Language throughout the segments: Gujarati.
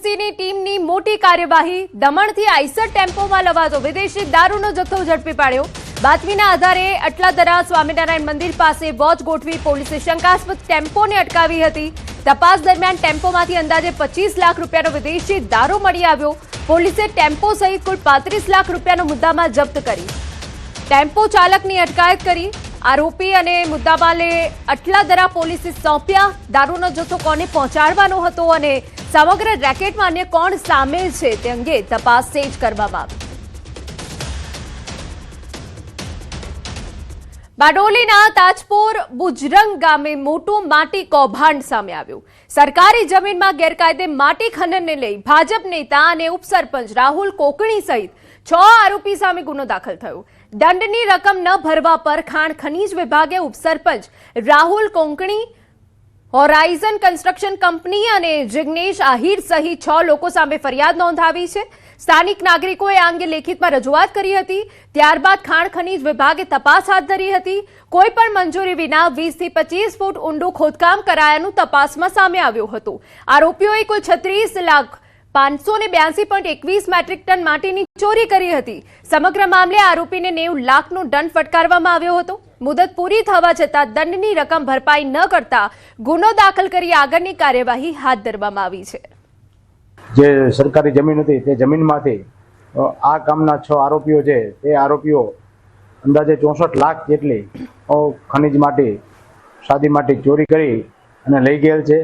એપીએમસીની ટીમની મોટી કાર્યવાહી દમણથી આઈસર ટેમ્પોમાં લવાતો વિદેશી દારૂનો જથ્થો ઝડપી પાડ્યો। બાતમીના આધારે અટલાદરા સ્વામિનારાયણ મંદિર પાસે વોચ ગોઠવી પોલીસે શંકાસ્પદ ટેમ્પોને અટકાવી હતી। તપાસ દરમિયાન ટેમ્પોમાંથી અંદાજે 25 લાખ રૂપિયાનો વિદેશી દારૂ મળી આવ્યો। પોલીસે ટેમ્પો સહિત કુલ 35 લાખ રૂપિયાનો મુદ્દામાલ જપ્ત કરી ટેમ્પો ચાલકની અટકાયત કરી। આરોપી અને મુદ્દામાલે અટલાદરા પોલીસે સોંપ્યા। દારૂનો જથ્થો કોને પહોંચાડવાનો હતો અને સમગ્ર રેકેટમાં અન્ય કોણ સામેલ છે તે અંગે તપાસ તેજ કરવામાં આવી। બારડોલીના તાજપોર બુજરંગ ગામે મોટું માટી કૌભાંડ સામે આવ્યું। સરકારી જમીનમાં ગેરકાયદે માટી ખનનને લઈ ભાજપ નેતા અને ઉપસરપંચ રાહુલ કોકણી સહિત 6 આરોપી સામે ગુનો દાખલ થયો। દંડની રકમ ન ભરવા પર ખાણ ખનીજ વિભાગે ઉપસરપંચ Rahul Konkani, horizon construction company અને જિગ્નેશ આહિર સહિત 6 લોકો સામે ફરિયાદ નોંધાવી છે। સ્થાનિક નાગરિકોએ આ અંગે લેખિતમાં રજૂઆત કરી હતી। ત્યારબાદ ખાણ ખનીજ વિભાગે તપાસ હાથ ધરી હતી। કોઈ પણ મંજૂરી વિના 20 થી 25 ફૂટ ઊંડું ખોદકામ કરાયાનું તપાસમાં સામે આવ્યું હતું। આરોપીઓએ કુલ 36,582.21 મેટ્રિક ટન માટીની ચોરી કરી હતી। સમગ્ર મામલે આરોપીને 90 લાખનો દંડ ફટકારવામાં આવ્યો હતો। મુદત પૂરી થવા છતાં દંડની રકમ ભરપાઈ ન કરતા ગુનો દાખલ કરી આગળની કાર્યવાહી હાથ ધરવામાં આવી છે। જે સરકારી જમીન હતી તે જમીનમાંથી આ કામના 6 આરોપીઓ છે તે આરોપીઓ અંદાજે 64 લાખ જેટલી ખનીજ માટી, સાદી માટી ચોરી કરી અને લઈ ગયેલ છે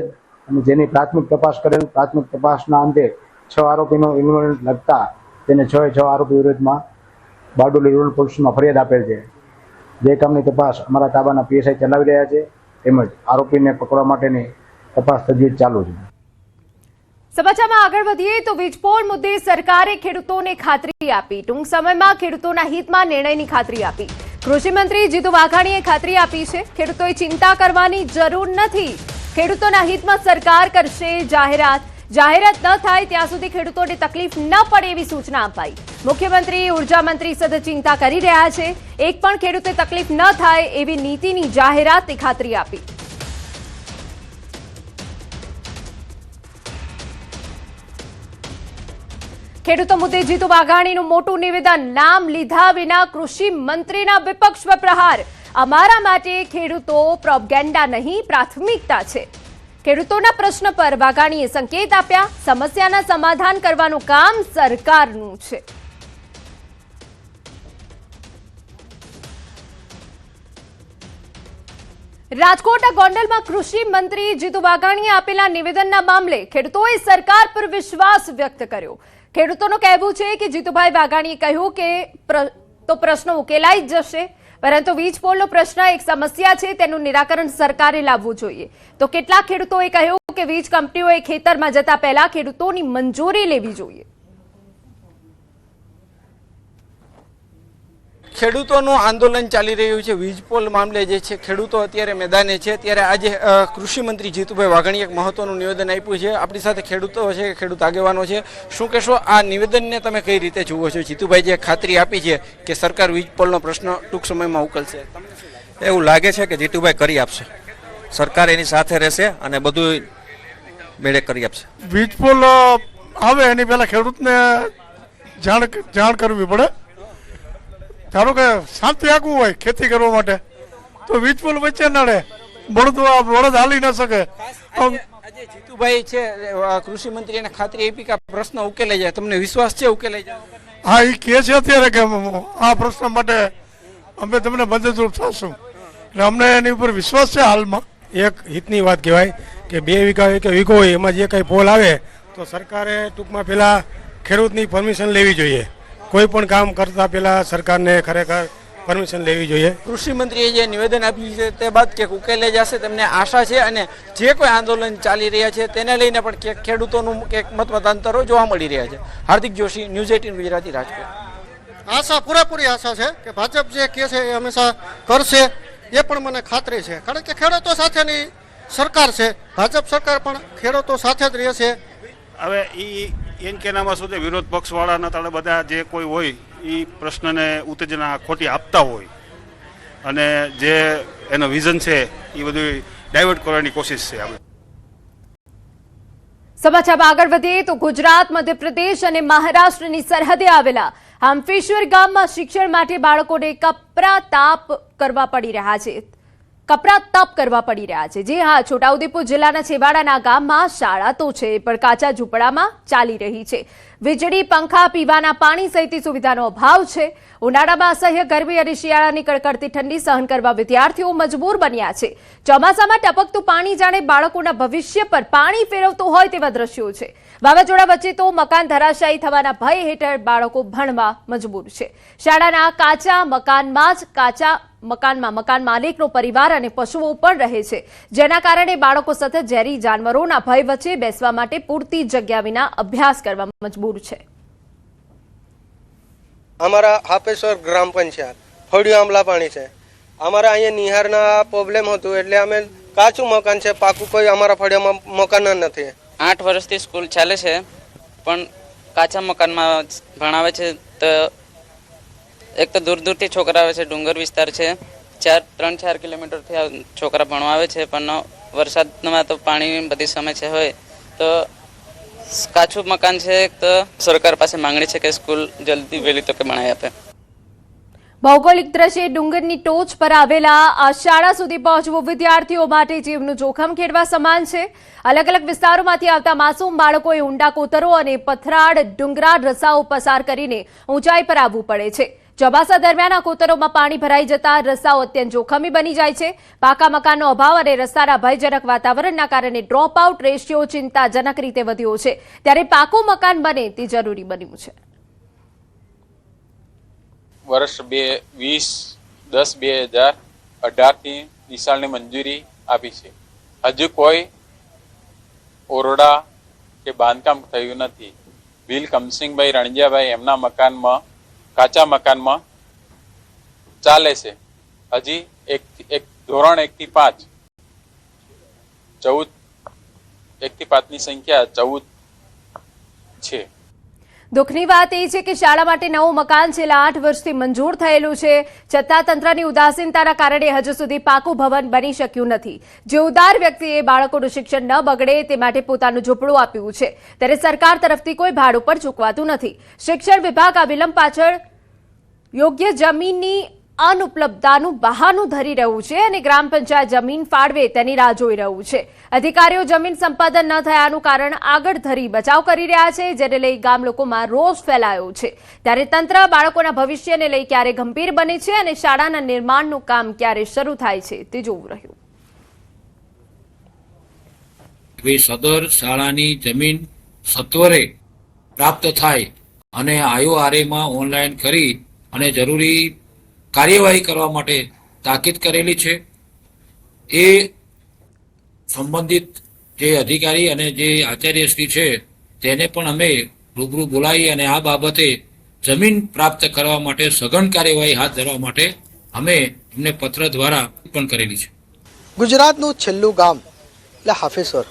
અને જેની પ્રાથમિક તપાસ કરેલ। પ્રાથમિક તપાસના અંતે 6 આરોપીનો ઇન્વોલ્વમેન્ટ લગતા તેને 6 આરોપી વિરુદ્ધમાં બારડોલી રૂરલ પોલીસમાં ફરિયાદ આપેલ છે। જે કામની તપાસ અમારા તાબાના પીએસઆઈ ચલાવી રહ્યા છે તેમજ આરોપીને પકડવા માટેની તપાસ તજવીજ ચાલુ છે। સમાચારમાં આગળ વધીએ તો વીજપોલ મુદ્દે સરકારે ખેડૂતોને ખાતરી આપી। ટૂંક સમયમાં ખેડૂતોના હિતમાં નિર્ણયની ખાતરી આપી। કૃષિ મંત્રી જીતુ વાઘાણીએ ખાતરી આપી છે ખેડૂતોએ ચિંતા કરવાની જરૂર નથી। ખેડૂતોના હિતમાં સરકાર કરશે જાહેરાત ન થાય ત્યાં સુધી ખેડૂતોને તકલીફ ન પડે એવી સૂચના અપાઈ। મુખ્યમંત્રી, ઉર્જા મંત્રી સતત ચિંતા કરી રહ્યા છે। એક પણ ખેડૂતે તકલીફ ન થાય એવી નીતિની જાહેરાતની ખાતરી આપી। ખેડૂતો મુદ્દે જીતુ વાઘાણીનું મોટું નિવેદન। નામ લીધા વિના કૃષિ મંત્રીના વિપક્ષ પર પ્રહાર। અમારા માટે ખેડૂતો પ્રોપગેન્ડા નહીં, પ્રાથમિકતા છે। ખેડૂતોના પ્રશ્ન પર વાઘાણીએ સંકેત આપ્યા। સમસ્યાના સમાધાન કરવાનું કામ સરકારનું છે। રાજકોટના ગોંડલમાં કૃષિ મંત્રી જીતુ વાઘાણીએ આપેલા નિવેદનના મામલે ખેડૂતોએ સરકાર પર વિશ્વાસ વ્યક્ત કર્યો। ખેડૂતોનું કહેવું છે કે જીતુભાઈ વાઘાણીએ કહ્યું કે પ્રશ્નો ઉકેલાઈ જ જશે, પરંતુ વીજ પોલનો પ્રશ્ન એક સમસ્યા છે, તેનું નિરાકરણ સરકારે લાવવું જોઈએ। તો કેટલાક ખેડૂતોએ કહ્યું કે વીજ કંપનીઓએ ખેતરમાં જતા પહેલા ખેડૂતોની મંજૂરી લેવી જોઈએ। ખેડૂતોનું આંદોલન ચાલી રહ્યું છે વીજ પોલ મામલે જે છે ખેડૂતો અત્યારે મેદાને છે। ત્યારે આજે કૃષિ મંત્રી જીતુભાઈ વાઘાણીએ એક મહત્વનું નિવેદન આપ્યું છે। આપણી સાથે ખેડૂતો છે, ખેડૂત આગેવાનો છે। શું કહેશો, આ નિવેદનને તમે કઈ રીતે જુઓ છો? જીતુભાઈ જે ખાતરી આપી છે કે સરકાર વીજ પોલનો પ્રશ્ન ટૂંક સમયમાં ઉકેલશે, એવું લાગે છે કે જીતુભાઈ કરી આપશે। સરકાર એની સાથે રહેશે અને બધું મેળે કરી આપશે। વીજ પોલ આવે એની પહેલા ખેડૂતને જાણ કરવી પડે। ધારો કે શાંતિ રાખવું હોય ખેતી કરવા માટે તો વીજ પોલ વચ્ચે નડે, બળદ હાલી ન શકે। આજે જીતુભાઈ છે કૃષિ મંત્રી એને ખાતરી આપી કે પ્રશ્ન ઉકેલાઈ જાય, તમને વિશ્વાસ છે ઉકેલાઈ જાય? હા, એ કહે છે અત્યારે કે આ પ્રશ્ન માટે અમે તમને મદદરૂપ થશું, એટલે અમને એની ઉપર વિશ્વાસ છે હાલમાં। એક હિતની વાત કહેવાય કે 2 વીઘા કે વીઘો હોય એમાં જે કંઈ પોલ આવે તો સરકારે ટૂંકમાં પહેલાં ખેડૂતની પરમિશન લેવી જોઈએ। કોઈ પણ કામ કરતા પહેલા સરકારને ખરેખર પરમિશન લેવી જોઈએ। કૃષિ મંત્રીએ જે નિવેદન આપ્યું છે તે બાદ કે ઉકેલાઈ જશે તેમને આશા છે, અને જે કોઈ આંદોલન ચાલી રહ્યા છે તેને લઈને પણ કે ખેડૂતોનું એક મતમતાંતરો જોવા મળી રહ્યા છે। હાર્દિક જોશી, ન્યૂઝ 18 ગુજરાતી, રાજકોટ। આશા, પૂરેપૂરી આશા છે કે ભાજપ જે કહે છે એ હંમેશા કરશે, એ પણ મને ખાતરી છે। કારણ કે ખેડૂતો સાથેની સરકાર છે, ભાજપ સરકાર પણ ખેડૂતો સાથે જ રહેશે। હવે એમ કેનામાં શું છે, વિરોધ પક્ષવાળાના તળે બધા જે કોઈ હોય એ પ્રશ્નને ઉત્તેજના ખોટી આપતા હોય અને જે એનો વિઝન છે એ બધું ડાયવર્ટ કરવાની કોશિશ છે। સમાચારમાં આગળ વધીએ તો ગુજરાત, મધ્યપ્રદેશ અને મહારાષ્ટ્રની સરહદે આવેલા હામફેશ્વર ગામમાં શિક્ષણ માટે બાળકોને કપરા તપ કરવા પડી રહ્યા છે. જી હા, છોટાઉદેપુર જિલ્લાના છેવાડાના ગામમાં શાળા તો છે પણ કાચા ઝૂંપડામાં ચાલી રહી છે. વીજળી, પંખા, પીવાના પાણી સહિતની સુવિધાનો અભાવ છે. ઉનાળામાં અસહ્ય ગરમી અને શિયાળાની કડકડતી ઠંડી સહન કરવા વિદ્યાર્થીઓ મજબૂર બન્યા છે. ચોમાસામાં ટપકતું પાણી જાણે બાળકોના ભવિષ્ય પર પાણી ફેરવતું હોય તેવા દ્રશ્યો છે. વાવાઝોડા વચ્ચે તો મકાન ધરાશાયી થવાના ભય હેઠળ બાળકો ભણવા મજબૂર છે. શાળાના કાચા મકાનમાં મકાન માલિકનો પરિવાર અને પશુઓ પણ રહે છે, જેના કારણે બાળકો સતત ઝેરી જાનવરોના ભય વચ્ચે બેસવા માટે પૂરતી જગ્યા વિના અભ્યાસ કરવા મજબૂર છે. અમારા હાફેશ્વર ગ્રામ પંચાયત ફળિયું આંબલા પાણી છે. અમારા અહીંયા નિહારના પ્રોબ્લેમ હતું એટલે અમે કાચું મકાન છે, પાકું કોઈ અમારા ફળિયામાં મકાન જ નથી. 8 વર્ષથી સ્કૂલ ચાલે છે પણ કાચા મકાનમાં ભણાવે છે. તો એક તો દૂર દૂરથી છોકરા આવે છે, ડુંગર વિસ્તાર છે, 3-4 કિલોમીટરથી છોકરા ભણવા આવે છે. પણ વરસાદમાં તો પાણીની બધી સમસ્યા હોય તો કાચું મકાન છે. તો સરકાર પાસે માંગણી છે કે સ્કૂલ જલ્દી વહેલી તકે બનાવી આપે. ભૌગોલિક દ્રષ્ટિએ ડુંગરની ટોચ પર આવેલા આ શાળા સુધી પહોંચવું વિદ્યાર્થીઓ માટે જીવનું જોખમ ખેડવા સમાન છે. અલગ અલગ વિસ્તારોમાંથી આવતા માસૂમ બાળકોએ ઊંડા કોતરો અને પથરાળ ડુંગરાળ રસ્તાઓ પસાર કરીને ઊંચાઈ પર આવવું પડે છે. ચોમાસા દરમિયાન આ કોતરોમાં પાણી ભરાઈ જતા રસ્તાઓ અત્યંત જોખમી બની જાય છે. પાકા મકાનનો અભાવ અને રસ્તાના ભયજનક વાતાવરણના કારણે ડ્રોપ આઉટ રેશિયો ચિંતાજનક રીતે વધ્યો છે. ત્યારે પાકું મકાન બને તે જરૂરી બન્યું છે. વર્ષ 2010-2018થી નિશાળની મંજૂરી આપી છે. હજુ કોઈ ઓરડા કે બાંધકામ થયું નથી. ભીલ કમસિંગભાઈ રણજીયાભાઈ એમના મકાનમાં કાચા મકાનમાં ચાલે છે. હજી એક ધોરણ 1 થી 5 ની સંખ્યા 14 છે. દુઃખની વાત એ છે કે શાળા માટે નવું મકાન છેલ્લા 8 વર્ષથી મંજૂર થયેલું છે, છતાં તંત્રની ઉદાસીનતાના કારણે હજુ સુધી પાકું ભવન બની શક્યું નથી. જે ઉદાર વ્યક્તિએ બાળકોનું શિક્ષણ ન બગડે તે માટે પોતાનું ઝૂંપડું આપ્યું છે, ત્યારે સરકાર તરફથી કોઈ ભાડું પર ચૂકવાતું નથી. શિક્ષણ વિભાગ આ વિલંબ પાછળ યોગ્ય જમીનની અનુપલબ્ધતાનું બહાનું ધરી રહ્યું છે અને ગ્રામ પંચાયત જમીન ફાળવે તેની રાહ જોઈ રહ્યું છે. અધિકારીઓ જમીન સંપાદન ન થયાનું કારણ આગળ ધરી બચાવ કરી રહ્યા છે, જેને લઈ ગામ લોકોમાં રોષ ફેલાયો છે. ત્યારે તંત્ર બાળકોના ભવિષ્યને લઈ ક્યારે ગંભીર બને છે અને શાળાના નિર્માણનું કામ ક્યારે શરૂ થાય છે તે જોવું રહ્યું. સદર શાળાની જમીન સત્વરે પ્રાપ્ત થાય અને IORA ઓનલાઈન કરી અને જરૂરી કાર્યવાહી કરવા માટે તાકીદ કરેલી છે. એ સંબંધિત જે અધિકારી અને જે આચાર્યશ્રી છે તેને પણ અમે રૂબરૂ બોલાવી અને આ બાબતે જમીન પ્રાપ્ત કરવા માટે સઘન કાર્યવાહી હાથ ધરવા માટે અમે એમને પત્ર દ્વારા પણ કરેલી છે. ગુજરાતનું છેલ્લું ગામ એટલે હાફેશ્વર,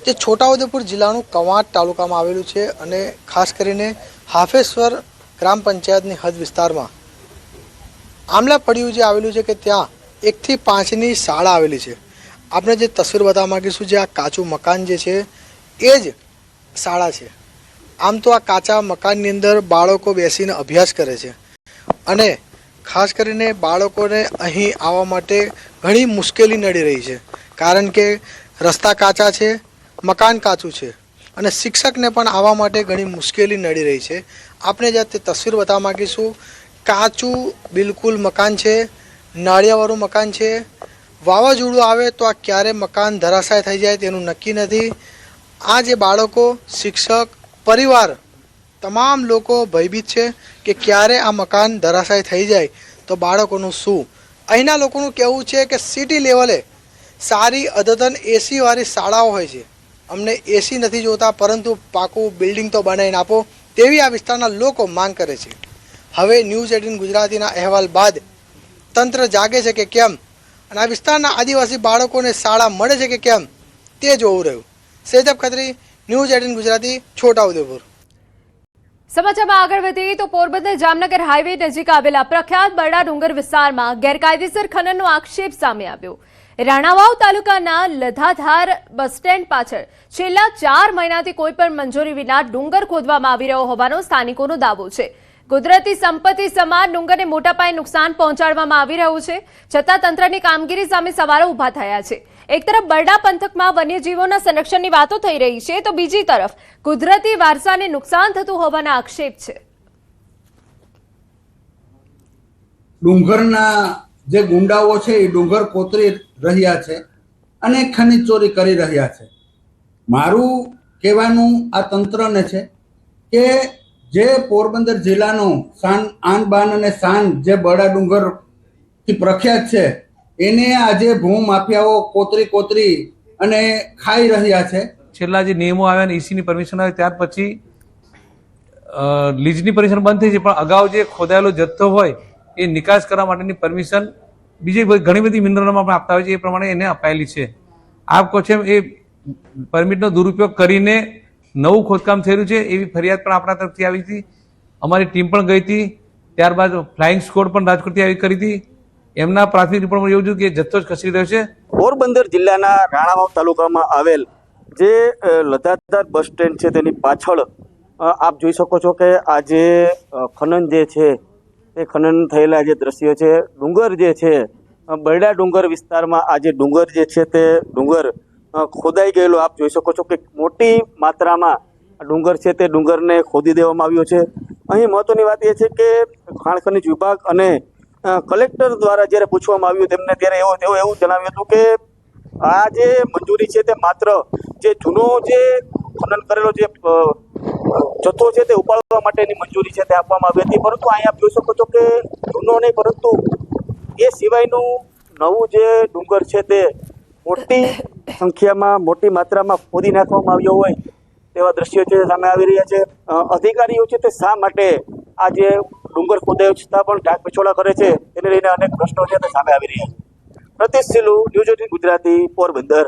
જે છોટાઉદેપુર જિલ્લાનું કવાંટ તાલુકામાં આવેલું છે અને ખાસ કરીને હાફેશ્વર ગ્રામ પંચાયતની હદ વિસ્તારમાં આમલા ફળિયું જે આવેલું છે કે ત્યાં 1 થી 5ની શાળા આવેલી છે. આપણે જે તસવીર બતાવવા માંગીશું, જે આ કાચું મકાન જે છે એ જ શાળા છે. આમ તો આ કાચા મકાનની અંદર બાળકો બેસીને અભ્યાસ કરે છે અને ખાસ કરીને બાળકોને અહીં આવવા માટે ઘણી મુશ્કેલી નડી રહી છે, કારણ કે રસ્તા કાચા છે, મકાન કાચું છે અને શિક્ષકને પણ આવવા માટે ઘણી મુશ્કેલી નડી રહી છે. આપણે જે તે તસવીર બતાવવા માંગીશું, કાચું બિલકુલ મકાન છે, નાળિયાવાળું મકાન છે. વાવાઝોડું આવે તો આ ક્યારે મકાન ધરાશાય થઈ જાય તેનું નક્કી નથી. આ જે બાળકો, શિક્ષક, પરિવાર, તમામ લોકો ભયભીત છે કે ક્યારે આ મકાન ધરાશાય થઈ જાય તો બાળકોનું શું. અહીંના લોકોનું કહેવું છે કે સિટી લેવલે સારી અદ્યતન AC વાળી શાળાઓ હોય છે, અમને AC નથી જોતા પરંતુ પાકું બિલ્ડિંગ તો બનાવીને આપો તેવી આ વિસ્તારના લોકો માંગ કરે છે. હવે ન્યૂઝ 18 ગુજરાતીના અહેવાલ બાદ તંત્ર જાગે છે કે કેમ અને આ વિસ્તારના આદિવાસી બાળકોને શાળા મળે છે કે કેમ તે જોવું રહ્યું. સેજબ ખત્રી, ન્યૂઝ 18 ગુજરાતી, છોટાઉદેપુર. સમાચારમાં આગળ વધીએ તો પોરબંદર જામનગર હાઈવે નજીક આવેલા પ્રખ્યાત બરડા ડુંગર વિસ્તારમાં ગેરકાયદેસર ખનનનો આક્ષેપ સામે આવ્યો. રાણાવાવ તાલુકાના લધાધાર બસ સ્ટેન્ડ પાછળ છેલ્લા 4 મહિનાથી કોઈ પણ મંજૂરી વિના ડુંગર ખોદવામાં આવી રહ્યો હોવાનો સ્થાનિકોનો દાવો છે. કુદરતી સંપત્તિ સમાન ડુંગરને મોટા પાયે નુકસાન પહોંચાડવામાં આવી રહ્યું છે, છતાં તંત્રની કામગીરી સામે સવાલો ઉભા થયા છે. એક તરફ બરડા પંથકમાં વન્યજીવોના સંરક્ષણની વાતો થઈ રહી છે, તો બીજી તરફ કુદરતી વારસાને નુકસાન થતું હોવાના આક્ષેપ છે. ડુંગરના જે ગુંડાઓ છે એ ડુંગર કોતરી રહ્યા છે અને ખનીજ ચોરી કરી રહ્યા છે. મારું કહેવાનું આ તંત્રને છે કે જે પોરબંદર જિલ્લાનું આન બાન અને શાન જે બરડા ડુંગરથી પ્રખ્યાત છે એને આજે ભૂ માફિયાઓ કોતરી અને ખાઈ રહ્યા છે. છેલ્લા જે નિયમો આવ્યા ને ઈસીની પરમિશન આવી ત્યાર પછી લીઝની પરમિશન બંધ થઈ છે, પણ અગાઉ જે ખોદાયેલો જથ્થો હોય એ નિકાસ કરવા માટેની પરમિશન બીજી ઘણી બધી મિનરલોમાં આપણે આપતા હોય છે, એ પ્રમાણે એને અપાયેલી છે. આપ કહો છો એ પરમિટનો દુરુપયોગ કરીને નવું ખોદકામ થઈ રહ્યું છે એવી ફરિયાદ પણ આપણા તરફથી આવી હતી. અમારી ટીમ પણ ગઈ હતી, ત્યારબાદ ફ્લાઇંગ સ્કોડ પણ રાજકોટથી આવી કરી હતી. એમના પ્રાથમિક રિપોર્ટમાં એવું કે જથ્થો જ ખસી રહ્યો છે. પોરબંદર જિલ્લાના રાણાવાવ તાલુકામાં આવેલ જે લધાધાર બસ સ્ટેન્ડ છે તેની પાછળ આપ જોઈ શકો છો કે આ જે ખનન જે છે તે ખનન થયેલા જે દ્રશ્યો છે, ડુંગર જે છે બરડા ડુંગર વિસ્તારમાં આ જે ડુંગર જે છે તે ડુંગર ખોદાઈ ગયેલો આપ જોઈ શકો છો કે મોટી માત્રામાં ડુંગર છે તે ડુંગરને ખોદી દેવામાં આવ્યો છે. અહીં મહત્વની વાત એ છે કે ખાણ ખનીજ વિભાગ અને કલેક્ટર દ્વારા જ્યારે પૂછવામાં આવ્યું તેમને ત્યારે તેઓ એવું જણાવ્યું હતું કે આ જે મંજૂરી છે તે માત્ર જે જૂનો જે ખનન કરેલો જે જથ્થો છે તે ઉપાડવા માટેની મંજૂરી છે તે આપવામાં આવી હતી, પરંતુ અહીં આપ જોઈ શકો છો કે જૂનો નહીં પરંતુ એ સિવાયનું નવું જે ડુંગર છે તે મોટી સંખ્યામાં મોટી માત્રામાં ખોદી નાખવામાં આવ્યો હોય તેવા દ્રશ્યો છે સામે આવી રહ્યા છે. અધિકારીઓ છે તે શા માટે આ જે ડુંગર ખોદાયો છતાં પણ ઢાક પીછોડા કરે છે તેને લઈને અનેક પ્રશ્નો છે તે સામે આવી રહ્યા છે. પ્રતિશ સિલુ, ન્યૂઝ 18 ગુજરાતી, પોરબંદર.